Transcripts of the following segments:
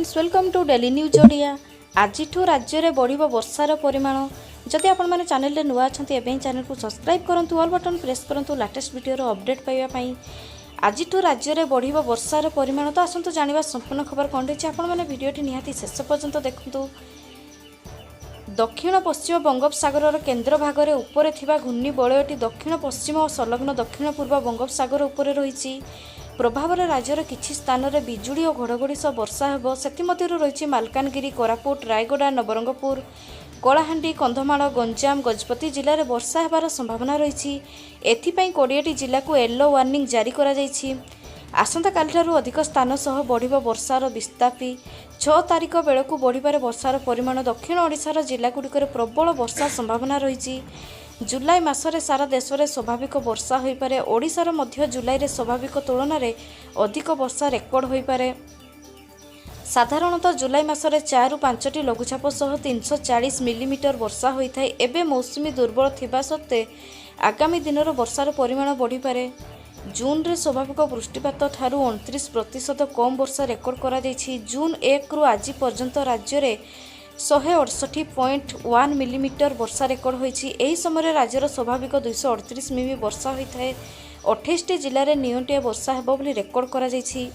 Friends welcome to daily news Odia. आज राज्य में बढ़ वर्षार परिमाण। जदि आपण मैंने चैनल रे नुआ अच्छा एवं चैनल को सब्सक्राइब करूँ, ऑल बटन प्रेस करूँ लेटेस्ट वीडियो अपडेट पाइबापी। आज राज्य में बढ़ वर्षार परिमाण। तो आसतु जाना संपूर्ण खबर कौन रही आपण मैंने भिडियोटी निहाती शेष पर्यंत देखूँ। दक्षिण पश्चिम बंगोपसागर केन्द्र भागरे उपरे थिबा घूर्णी बलयटी दक्षिण पश्चिम और संलग्न दक्षिण पूर्व बंगोपसागर उपरे रही प्रभाव राज्यर किछि स्थान में बिजुड़ी और घड़घड़ी सह वर्षा हेब। सेथिमध्यरु रही मालकानगिरी, कोरापुट, रायगड़ा, नवरंगपुर, कलाहांडी, कंधमाल, गंजाम, गजपति जिले में वर्षा हेबार संभावना रही। एथिपाई 20टी जिला को येलो वार्निंग जारी करा जायछि। आसंता कालिठारु अधिक स्थान सह बढ़िबो वर्षार विस्तापी। 6 तारिख बेलू बढ़िबार वर्षार परिमाण। दक्षिण ओडिशार जिलागुड़िकर प्रबल वर्षा संभावना रही। जुलाई मासरे सारा देश में स्वाभाविक वर्षा हो पारे। ओडिशार मध्य जुलाई स्वाभाविक तुलन में अधिक वर्षा रेकर्ड हो पारे। साधारणतः जुलाई मासरे 4 ରୁ 5ଟି लघुचाप सह 340 मिलीमीटर वर्षा होता है। एवं मौसुमी दुर्बल थिबा सत्वे आगामी दिन वर्षार परिमाण बढ़ी पारे। जून रे स्वाभाविक वृष्टिपात ठारू 29% कम वर्षा रेकर्ड करा जायछि। जून 1 रु आज पर्यंत राज्य में 168.1 मिलीमीटर वर्षा रेकर्ड होइछि। एही समय राज्यर स्वाभाविक 238 मिमी वर्षा होता है। 28टी जिले में नियंटिया वर्षा हेबो बोली रेकर्ड करा जायछि।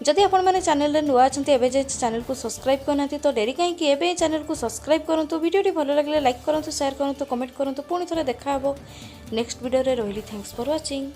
जदि आपण मैंने चैनल रे नुआ अछंती एबे जे चैनल को सब्सक्राइब करना तो डेरी कहीं कि एबे चैनल को सब्सक्राइब करंतु। वीडियोटी भलो लागले लाइक करंतु, शेयर करंतु, कमेंट करंतु। पुणी थरे देखा हबो नेक्स्ट वीडियो रे। रहिली थैंक्स फॉर वाचिंग।